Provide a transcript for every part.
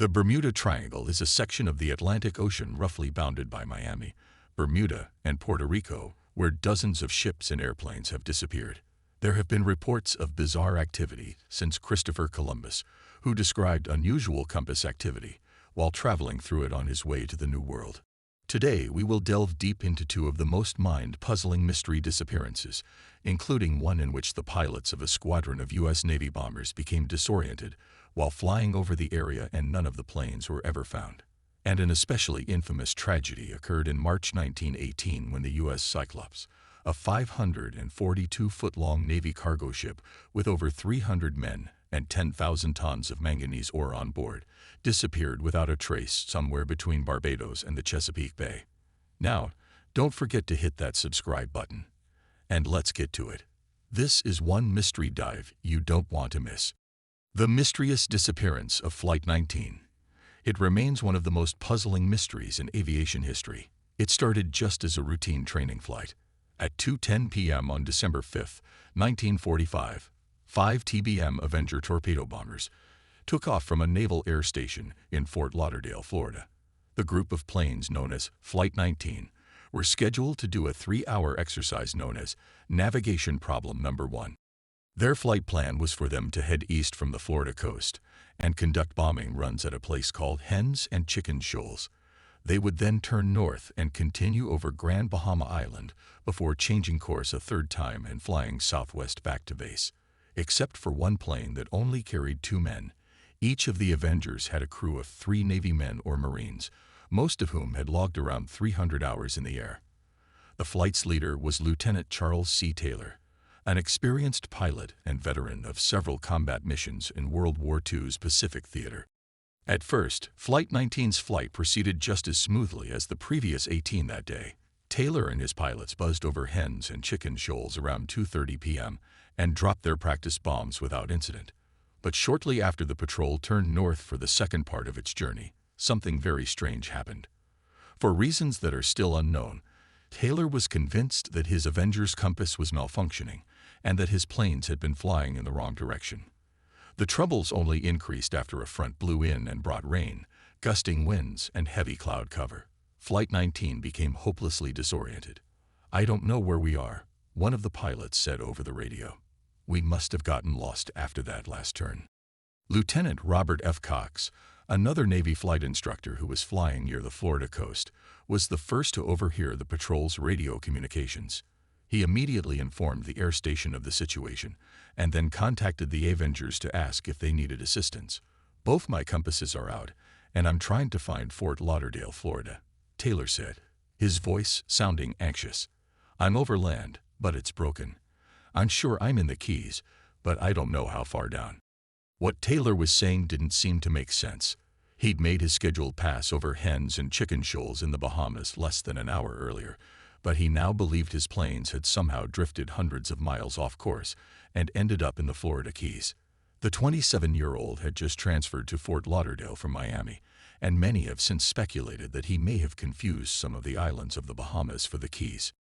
The Bermuda Triangle is a section of the Atlantic Ocean roughly bounded by Miami, Bermuda, and Puerto Rico, where dozens of ships and airplanes have disappeared. There have been reports of bizarre activity since Christopher Columbus, who described unusual compass activity while traveling through it on his way to the New World. Today, we will delve deep into two of the most mind-puzzling mystery disappearances, including one in which the pilots of a squadron of U.S. Navy bombers became disoriented while flying over the area and none of the planes were ever found. And an especially infamous tragedy occurred in March 1918 when the U.S. Cyclops, a 542-foot-long Navy cargo ship with over 300 men and 10,000 tons of manganese ore on board, disappeared without a trace somewhere between Barbados and the Chesapeake Bay. Now, don't forget to hit that subscribe button. And let's get to it. This is one mystery dive you don't want to miss. The mysterious disappearance of Flight 19. It remains one of the most puzzling mysteries in aviation history. It started just as a routine training flight. At 2:10 p.m. on December 5, 1945, 5 TBM Avenger torpedo bombers took off from a naval air station in Fort Lauderdale, Florida. The group of planes known as Flight 19 were scheduled to do a 3-hour exercise known as Navigation Problem Number 1. Their flight plan was for them to head east from the Florida coast and conduct bombing runs at a place called Hens and Chicken Shoals. They would then turn north and continue over Grand Bahama Island before changing course a third time and flying southwest back to base. Except for one plane that only carried 2 men, each of the Avengers had a crew of 3 Navy men or Marines, most of whom had logged around 300 hours in the air. The flight's leader was Lieutenant Charles C. Taylor, an experienced pilot and veteran of several combat missions in World War II's Pacific Theater. At first, Flight 19's flight proceeded just as smoothly as the previous 18 that day. Taylor and his pilots buzzed over Hens and Chicken Shoals around 2:30 p.m. and dropped their practice bombs without incident. But shortly after the patrol turned north for the second part of its journey, something very strange happened. For reasons that are still unknown, Taylor was convinced that his Avenger's compass was malfunctioning and that his planes had been flying in the wrong direction. The troubles only increased after a front blew in and brought rain, gusting winds, and heavy cloud cover. Flight 19 became hopelessly disoriented. "I don't know where we are," one of the pilots said over the radio. "We must have gotten lost after that last turn." Lieutenant Robert F. Cox, another Navy flight instructor who was flying near the Florida coast, was the first to overhear the patrol's radio communications. He immediately informed the air station of the situation and then contacted the Avengers to ask if they needed assistance. "Both my compasses are out, and I'm trying to find Fort Lauderdale, Florida," Taylor said, his voice sounding anxious. "I'm over land, but it's broken. I'm sure I'm in the Keys, but I don't know how far down." What Taylor was saying didn't seem to make sense. He'd made his scheduled pass over Hens and Chicken Shoals in the Bahamas less than an hour earlier, but he now believed his planes had somehow drifted hundreds of miles off course and ended up in the Florida Keys. The 27-year-old had just transferred to Fort Lauderdale from Miami, and many have since speculated that he may have confused some of the islands of the Bahamas for the Keys.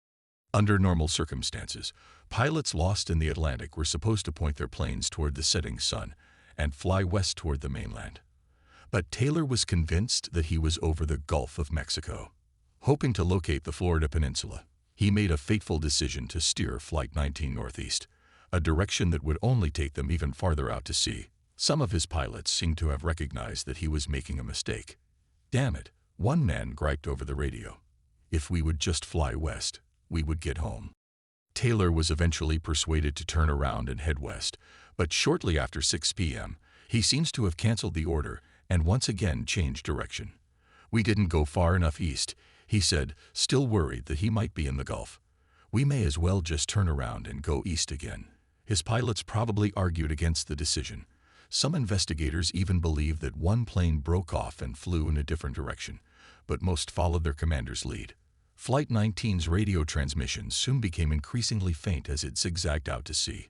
Under normal circumstances, pilots lost in the Atlantic were supposed to point their planes toward the setting sun and fly west toward the mainland. But Taylor was convinced that he was over the Gulf of Mexico. Hoping to locate the Florida Peninsula, he made a fateful decision to steer Flight 19 northeast, a direction that would only take them even farther out to sea. Some of his pilots seemed to have recognized that he was making a mistake. "Damn it," one man griped over the radio. "If we would just fly west, we would get home." Taylor was eventually persuaded to turn around and head west, but shortly after 6 p.m., he seems to have canceled the order and once again changed direction. "We didn't go far enough east," he said, still worried that he might be in the Gulf. "We may as well just turn around and go east again." His pilots probably argued against the decision. Some investigators even believe that one plane broke off and flew in a different direction, but most followed their commander's lead. Flight 19's radio transmissions soon became increasingly faint as it zigzagged out to sea.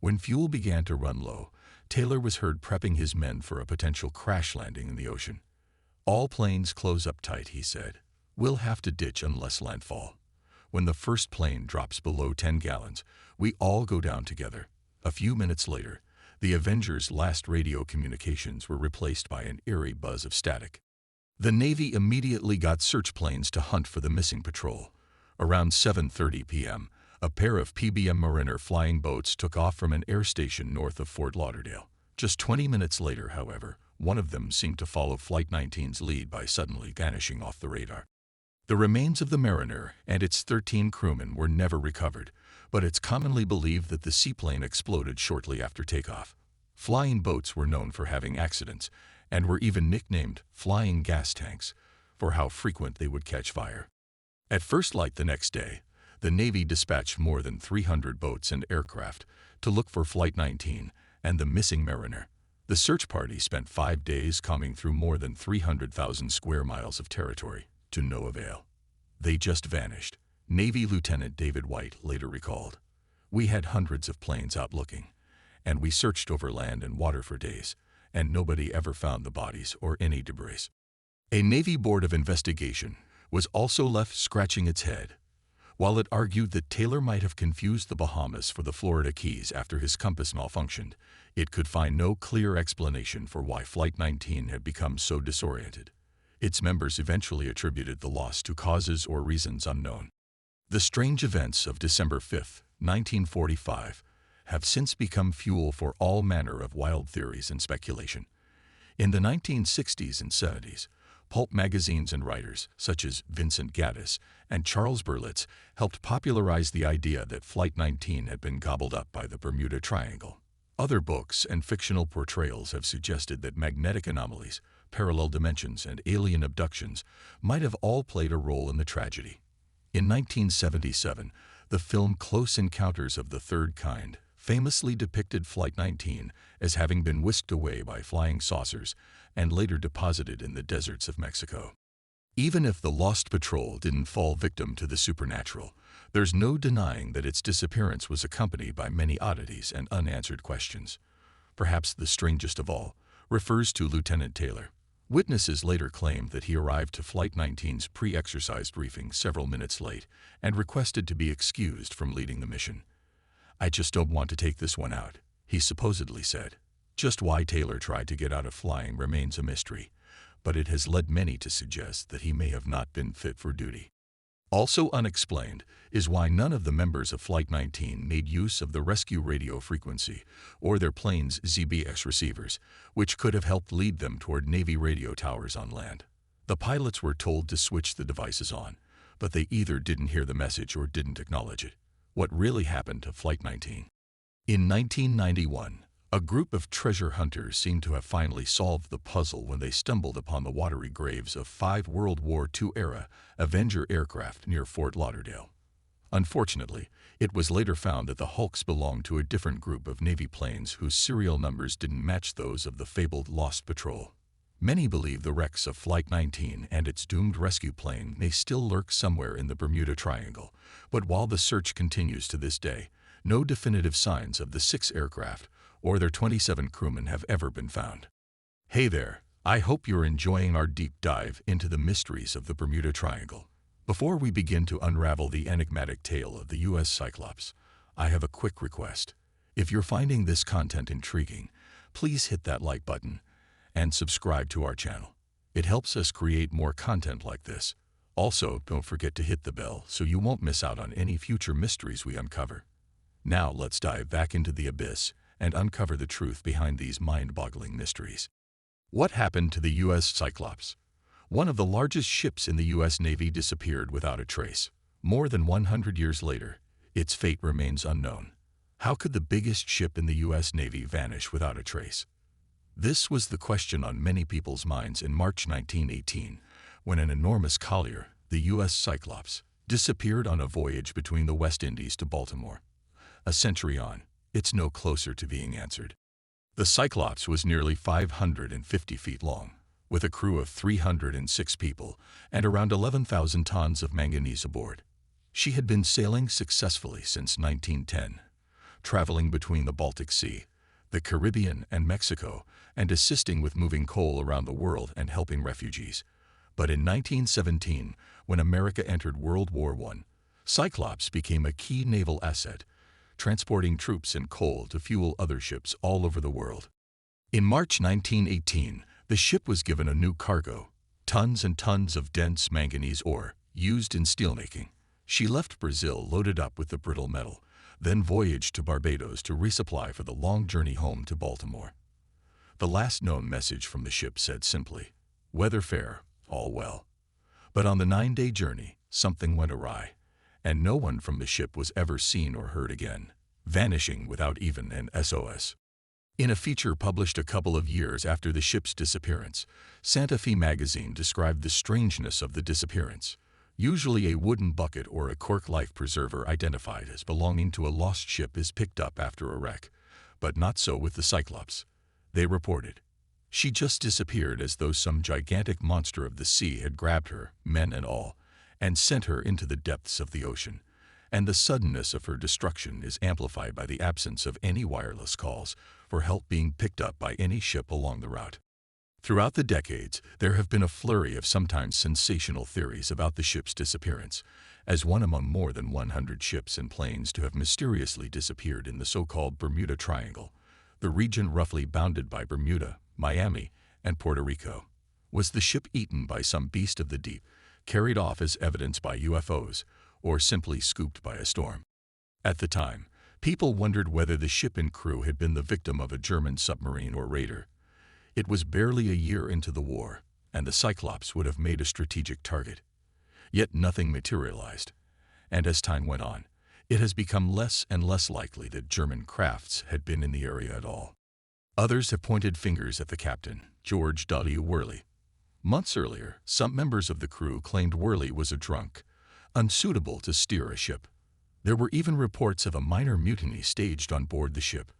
When fuel began to run low, Taylor was heard prepping his men for a potential crash landing in the ocean. "All planes close up tight," he said. "We'll have to ditch unless landfall. When the first plane drops below 10 gallons, we all go down together." A few minutes later, The Avenger's last radio communications were replaced by an eerie buzz of static. The Navy immediately got search planes to hunt for the missing patrol. Around 7:30 p.m., a pair of PBM Mariner flying boats took off from an air station north of Fort Lauderdale. Just 20 minutes later, however, one of them seemed to follow Flight 19's lead by suddenly vanishing off the radar. The remains of the Mariner and its 13 crewmen were never recovered, but it's commonly believed that the seaplane exploded shortly after takeoff. Flying boats were known for having accidents, and were even nicknamed flying gas tanks for how frequent they would catch fire. At first light the next day, the Navy dispatched more than 300 boats and aircraft to look for Flight 19 and the missing Mariner. The search party spent 5 days combing through more than 300,000 square miles of territory, to no avail. They just vanished, Navy Lieutenant David White later recalled. We had hundreds of planes out looking, and we searched over land and water for days, and nobody ever found the bodies or any debris. A Navy Board of Investigation was also left scratching its head. While it argued that Taylor might have confused the Bahamas for the Florida Keys after his compass malfunctioned, it could find no clear explanation for why Flight 19 had become so disoriented. Its members eventually attributed the loss to causes or reasons unknown. The strange events of December 5, 1945, have since become fuel for all manner of wild theories and speculation. In the 1960s and 70s, pulp magazines and writers such as Vincent Gaddis and Charles Berlitz helped popularize the idea that Flight 19 had been gobbled up by the Bermuda Triangle. Other books and fictional portrayals have suggested that magnetic anomalies, parallel dimensions, and alien abductions might have all played a role in the tragedy. In 1977, the film Close Encounters of the Third Kind famously depicted Flight 19 as having been whisked away by flying saucers and later deposited in the deserts of Mexico. Even if the lost patrol didn't fall victim to the supernatural, there's no denying that its disappearance was accompanied by many oddities and unanswered questions. Perhaps the strangest of all refers to Lieutenant Taylor. Witnesses later claimed that he arrived to Flight 19's pre-exercise briefing several minutes late and requested to be excused from leading the mission. "I just don't want to take this one out," he supposedly said. Just why Taylor tried to get out of flying remains a mystery, but it has led many to suggest that he may have not been fit for duty. Also unexplained is why none of the members of Flight 19 made use of the rescue radio frequency or their plane's ZBX receivers, which could have helped lead them toward Navy radio towers on land. The pilots were told to switch the devices on, but they either didn't hear the message or didn't acknowledge it. What really happened to Flight 19? In 1991, a group of treasure hunters seemed to have finally solved the puzzle when they stumbled upon the watery graves of 5 World War II-era Avenger aircraft near Fort Lauderdale. Unfortunately, it was later found that the hulks belonged to a different group of Navy planes whose serial numbers didn't match those of the fabled Lost Patrol. Many believe the wrecks of Flight 19 and its doomed rescue plane may still lurk somewhere in the Bermuda Triangle, but while the search continues to this day, no definitive signs of the 6 aircraft or their 27 crewmen have ever been found. Hey there, I hope you're enjoying our deep dive into the mysteries of the Bermuda Triangle. Before we begin to unravel the enigmatic tale of the U.S. Cyclops, I have a quick request. If you're finding this content intriguing, please hit that like button and subscribe to our channel. It helps us create more content like this. Also, don't forget to hit the bell so you won't miss out on any future mysteries we uncover. Now let's dive back into the abyss and uncover the truth behind these mind-boggling mysteries. What happened to the U.S. Cyclops? One of the largest ships in the U.S. Navy disappeared without a trace. More than 100 years later, its fate remains unknown. How could the biggest ship in the U.S. Navy vanish without a trace? This was the question on many people's minds in March 1918, when an enormous collier, the U.S. Cyclops, disappeared on a voyage between the West Indies to Baltimore. A century on, it's no closer to being answered. The Cyclops was nearly 550 feet long, with a crew of 306 people and around 11,000 tons of manganese aboard. She had been sailing successfully since 1910, traveling between the Baltic Sea, the Caribbean, and Mexico, and assisting with moving coal around the world and helping refugees. But in 1917, when America entered World War I, Cyclops became a key naval asset, transporting troops and coal to fuel other ships all over the world. In March 1918, the ship was given a new cargo, tons and tons of dense manganese ore, used in steelmaking. She left Brazil loaded up with the brittle metal, then voyaged to Barbados to resupply for the long journey home to Baltimore. The last known message from the ship said simply, "Weather fair, all well." But on the 9-day journey, something went awry, and no one from the ship was ever seen or heard again, vanishing without even an SOS. In a feature published a couple of years after the ship's disappearance, Santa Fe magazine described the strangeness of the disappearance. Usually a wooden bucket or a cork life preserver identified as belonging to a lost ship is picked up after a wreck, but not so with the Cyclops. They reported, "She just disappeared as though some gigantic monster of the sea had grabbed her, men and all, and sent her into the depths of the ocean." And the suddenness of her destruction is amplified by the absence of any wireless calls for help being picked up by any ship along the route. Throughout the decades, there have been a flurry of sometimes sensational theories about the ship's disappearance, as one among more than 100 ships and planes to have mysteriously disappeared in the so-called Bermuda Triangle, the region roughly bounded by Bermuda, Miami, and Puerto Rico. Was the ship eaten by some beast of the deep, carried off as evidence by UFOs, or simply scooped by a storm? At the time, people wondered whether the ship and crew had been the victim of a German submarine or raider. It was barely a year into the war, and the Cyclops would have made a strategic target. Yet nothing materialized, and as time went on, it has become less and less likely that German crafts had been in the area at all. Others have pointed fingers at the captain, George W. Worley. Months earlier, some members of the crew claimed Worley was a drunk, unsuitable to steer a ship. There were even reports of a minor mutiny staged on board the ship.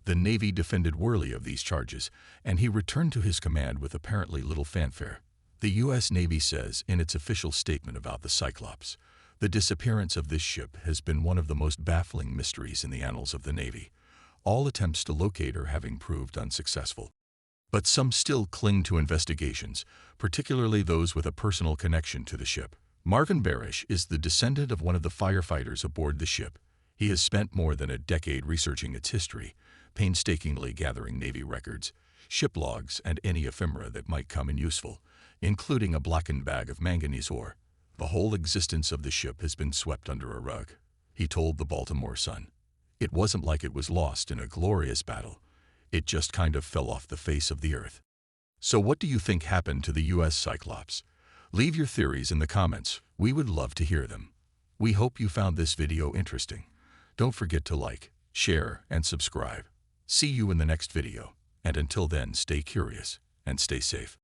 The Navy defended Worley of these charges, and he returned to his command with apparently little fanfare. The U.S. Navy says in its official statement about the Cyclops, "The disappearance of this ship has been one of the most baffling mysteries in the annals of the Navy, all attempts to locate her having proved unsuccessful." But some still cling to investigations, particularly those with a personal connection to the ship. Marvin Barish is the descendant of one of the firefighters aboard the ship. He has spent more than a decade researching its history, painstakingly gathering Navy records, ship logs, and any ephemera that might come in useful, including a blackened bag of manganese ore. "The whole existence of the ship has been swept under a rug," he told the Baltimore Sun. "It wasn't like it was lost in a glorious battle. It just kind of fell off the face of the earth." So what do you think happened to the U.S. Cyclops? Leave your theories in the comments. We would love to hear them. We hope you found this video interesting. Don't forget to like, share, and subscribe. See you in the next video, and until then, stay curious and stay safe.